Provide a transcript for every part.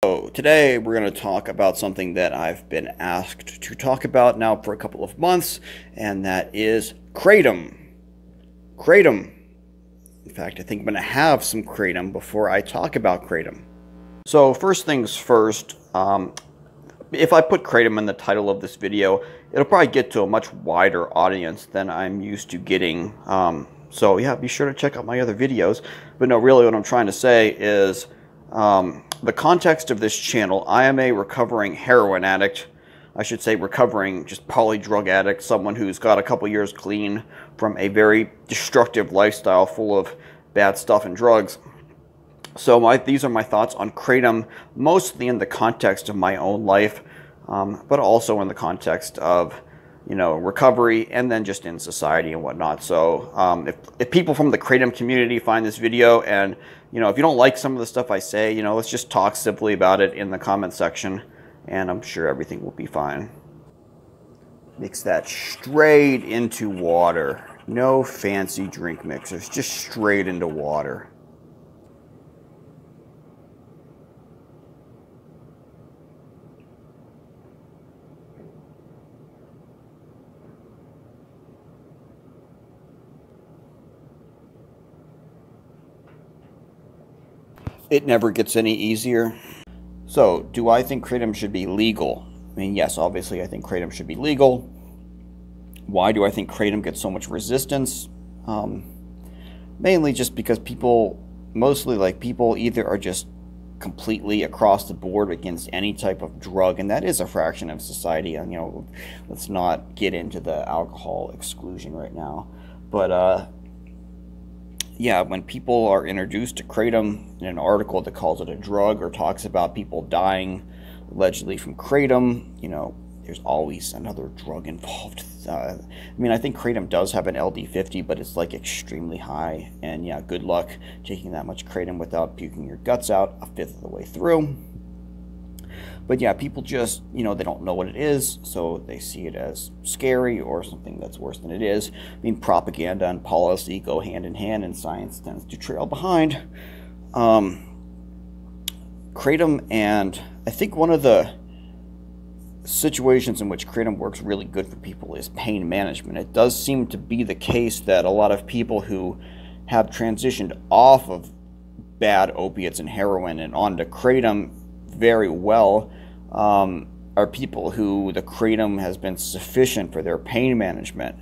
So today we're going to talk about something that I've been asked to talk about now for a couple of months, and that is Kratom. Kratom. In fact, I think I'm going to have some Kratom before I talk about Kratom. So first things first, if I put Kratom in the title of this video, it'll probably get to a much wider audience than I'm used to getting. So yeah, be sure to check out my other videos. But no, really what I'm trying to say is the context of this channel, I am a recovering heroin addict. I should say recovering just poly-drug addict, someone who's got a couple years clean from a very destructive lifestyle full of bad stuff and drugs. So these are my thoughts on Kratom, mostly in the context of my own life, but also in the context of, recovery and then just in society and whatnot. So if people from the Kratom community find this video and, if you don't like some of the stuff I say, let's just talk simply about it in the comment section, and I'm sure everything will be fine. Mix that straight into water. No fancy drink mixers, just straight into water. It never gets any easier. So, do I think Kratom should be legal? I mean, yes, obviously I think Kratom should be legal. Why do I think Kratom gets so much resistance? Mainly just because people either are just completely across the board against any type of drug, and that is a fraction of society. And let's not get into the alcohol exclusion right now. But yeah, when people are introduced to Kratom in an article that calls it a drug or talks about people dying allegedly from Kratom, there's always another drug involved. I think Kratom does have an LD50, but it's like extremely high. And yeah, good luck taking that much Kratom without puking your guts out a fifth of the way through. But yeah, people just, they don't know what it is, so they see it as scary or something that's worse than it is. Propaganda and policy go hand in hand, and science tends to trail behind. Kratom, and I think one of the situations in which Kratom works really good for people is pain management. It does seem to be the case that a lot of people who have transitioned off of bad opiates and heroin and onto Kratom very well are people who the Kratom has been sufficient for their pain management.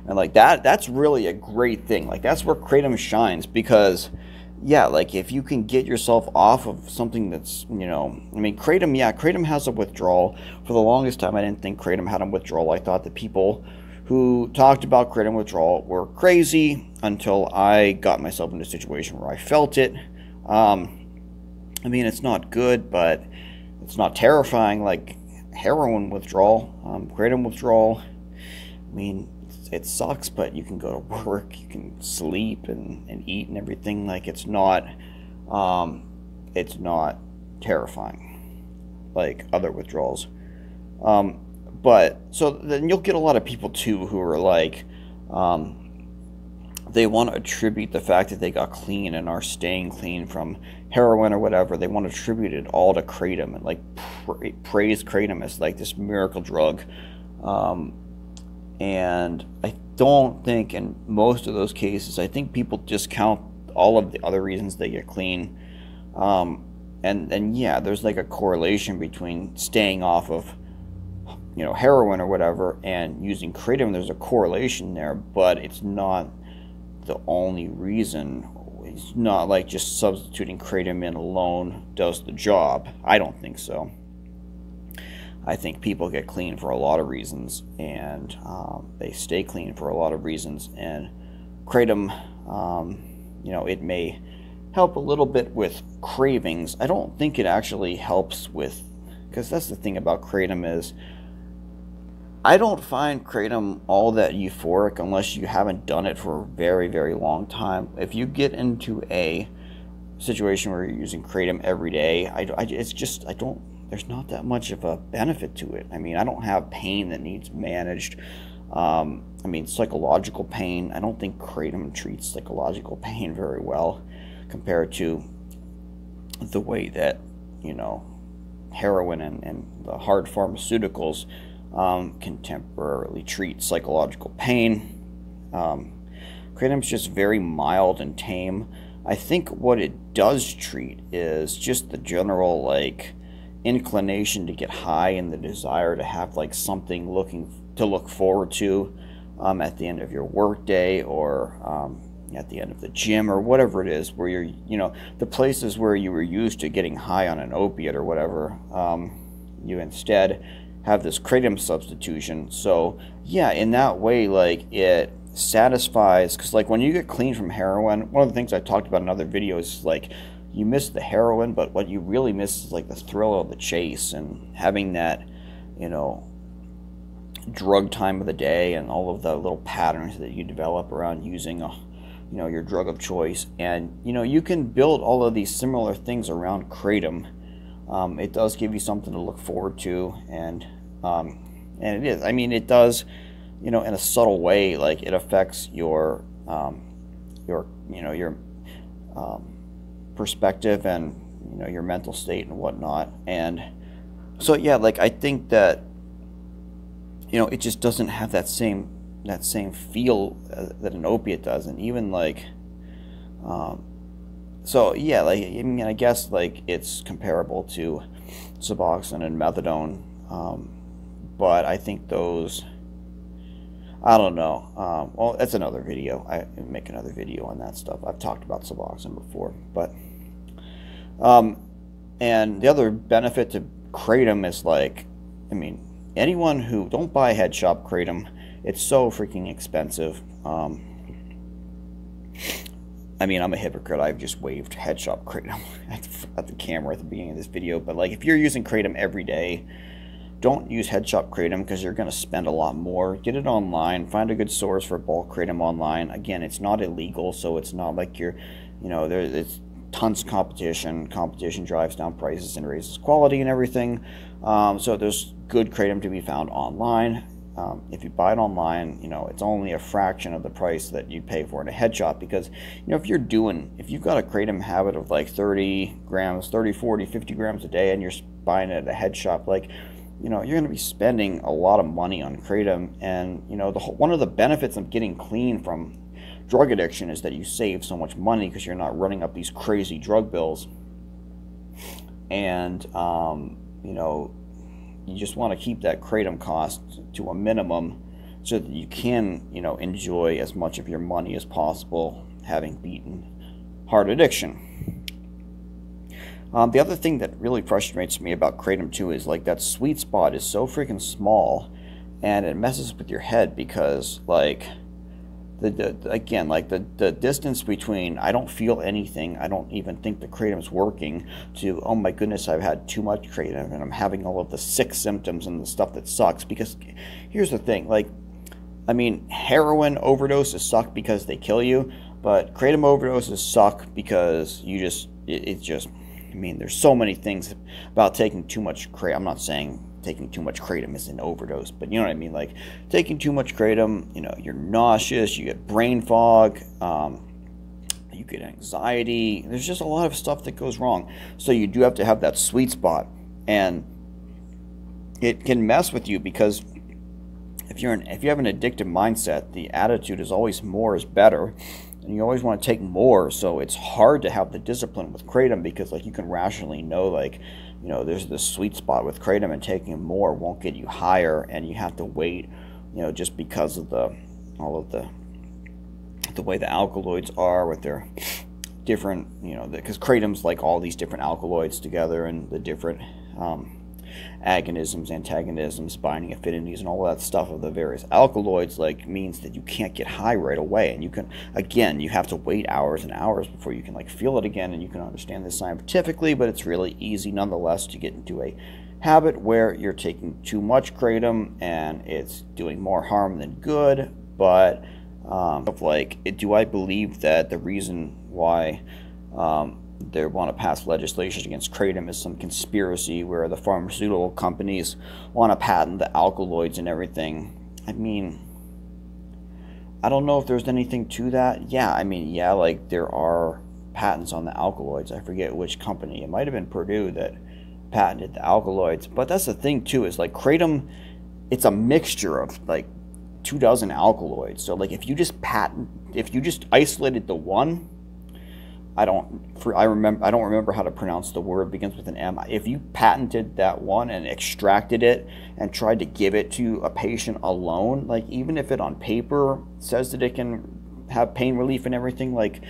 And that's really a great thing. That's where Kratom shines, because yeah, if you can get yourself off of something that's, Kratom has a withdrawal. For the longest time I didn't think Kratom had a withdrawal. I thought that people who talked about Kratom withdrawal were crazy until I got myself in a situation where I felt it. It's not good, but it's not terrifying like heroin withdrawal. Kratom withdrawal, it sucks, but you can go to work, you can sleep and eat and everything. It's not terrifying like other withdrawals. But so then you'll get a lot of people too who are they want to attribute the fact that they got clean and are staying clean from heroin or whatever. They want to attribute it all to Kratom and praise Kratom as this miracle drug. And I don't think in most of those cases, I think people discount all of the other reasons they get clean. And yeah, there's a correlation between staying off of heroin or whatever and using Kratom. There's a correlation there, but it's not the only reason. It's not just substituting Kratom in alone does the job. I don't think so. I think people get clean for a lot of reasons, and they stay clean for a lot of reasons. And Kratom, it may help a little bit with cravings. I don't think it actually helps with, because that's the thing about Kratom is, I don't find Kratom all that euphoric unless you haven't done it for a very, very long time. If you get into a situation where you're using Kratom every day, there's not that much of a benefit to it. I don't have pain that needs managed. Psychological pain, I don't think Kratom treats psychological pain very well compared to the way that, heroin and the hard pharmaceuticals can temporarily treat psychological pain. Kratom's just very mild and tame. I think what it does treat is just the general like inclination to get high and the desire to have like something to look forward to at the end of your workday, or at the end of the gym, or whatever it is, where you're, the places where you were used to getting high on an opiate or whatever, you instead have this kratom substitution. So yeah, in that way, like, it satisfies, because like when you get clean from heroin, one of the things I talked about in other videos is like you miss the heroin, but what you really miss is like the thrill of the chase and having that, drug time of the day and all of the little patterns that you develop around using your drug of choice. And you can build all of these similar things around kratom. It does give you something to look forward to, and it is, it does, in a subtle way, like it affects your perspective and your mental state and whatnot. And so yeah, like I think that it just doesn't have that same feel that an opiate does. And even like so yeah, like I guess like it's comparable to Suboxone and methadone, but I think those, I don't know. Well, that's another video. I make another video on that stuff. I've talked about Suboxone before, but and the other benefit to kratom is like, anyone who don't buy head shop kratom, it's so freaking expensive. I'm a hypocrite. I've just waved head shop kratom at the camera at the beginning of this video, but like if you're using kratom every day, don't use head shop kratom because you're going to spend a lot more. Get it online. Find a good source for bulk kratom online. Again, it's not illegal, so it's not like there's tons of competition. Competition drives down prices and raises quality and everything. So there's good kratom to be found online. If you buy it online, it's only a fraction of the price that you'd pay for in a head shop, because if you've got a kratom habit of like 30 grams, 30, 40, 50 grams a day, and you're buying it at a head shop, like, you're going to be spending a lot of money on kratom. And one of the benefits of getting clean from drug addiction is that you save so much money because you're not running up these crazy drug bills. And you just want to keep that kratom cost to a minimum so that you can enjoy as much of your money as possible having beaten hard addiction. The other thing that really frustrates me about kratom too is like that sweet spot is so freaking small, and it messes with your head, because like the distance between I don't feel anything, I don't even think the kratom's working, to oh my goodness, I've had too much kratom and I'm having all of the sick symptoms and the stuff that sucks. Because here's the thing, like heroin overdoses suck because they kill you, but kratom overdoses suck because there's so many things about taking too much kratom. I'm not saying taking too much kratom is an overdose, but you know what I mean? Like, taking too much kratom, you're nauseous, you get brain fog, you get anxiety. There's just a lot of stuff that goes wrong. So you do have to have that sweet spot, and it can mess with you because if you have an addictive mindset, the attitude is always more is better. And you always want to take more, so it's hard to have the discipline with kratom, because like you can rationally know, like, there's this sweet spot with kratom, and taking more won't get you higher, and you have to wait, just because of the way the alkaloids are with their different, because kratom's like all these different alkaloids together, and the different agonisms, antagonisms, binding affinities, and all that stuff of the various alkaloids, like, means that you can't get high right away. And you have to wait hours and hours before you can like feel it again, and you can understand this scientifically, but it's really easy nonetheless to get into a habit where you're taking too much kratom and it's doing more harm than good. But do I believe that the reason why they want to pass legislation against kratom is some conspiracy where the pharmaceutical companies want to patent the alkaloids and everything? I don't know if there's anything to that. Yeah, like there are patents on the alkaloids. I forget which company. It might have been Purdue that patented the alkaloids. But that's the thing too, is like Kratom, it's a mixture of like 24 alkaloids. So like if you just isolated the one, I don't remember how to pronounce the word, it begins with an M. If you patented that one and extracted it and tried to give it to a patient alone, like even if it on paper says that it can have pain relief and everything, like,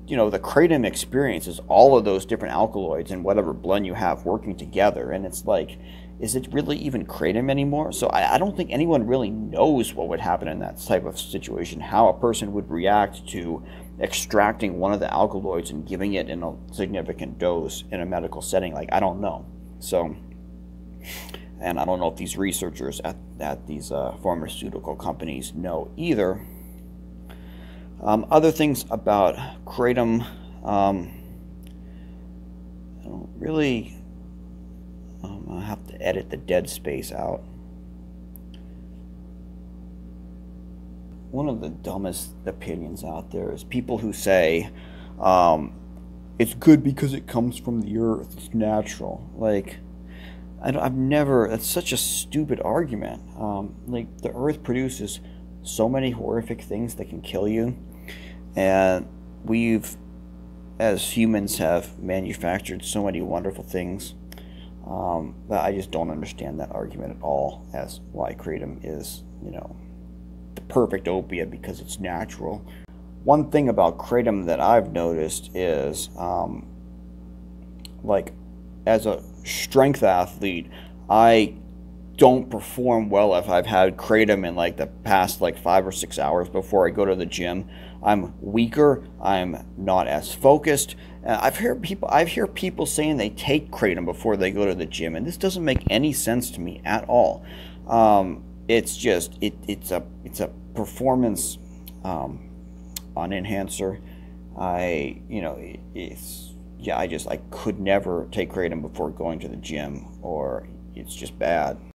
you know, the Kratom experience is all of those different alkaloids and whatever blend you have working together. And it's like, is it really even Kratom anymore? So I don't think anyone really knows what would happen in that type of situation, how a person would react to extracting one of the alkaloids and giving it in a significant dose in a medical setting. Like, I don't know. So, and I don't know if these researchers at these pharmaceutical companies know either. Other things about Kratom, I don't really, I'll have to edit the dead space out. One of the dumbest opinions out there is people who say it's good because it comes from the earth, it's natural. Like, that's such a stupid argument. Like, the earth produces so many horrific things that can kill you, and we've, as humans, have manufactured so many wonderful things that I just don't understand that argument at all, as why Kratom is, you know, the perfect opiate because it's natural. One thing about Kratom that I've noticed is, like, as a strength athlete, I don't perform well if I've had Kratom in like the past like 5 or 6 hours before I go to the gym. I'm weaker. I'm not as focused. I hear people saying they take Kratom before they go to the gym, and this doesn't make any sense to me at all. It's just it's a performance enhancer. I could never take Kratom before going to the gym, or it's just bad.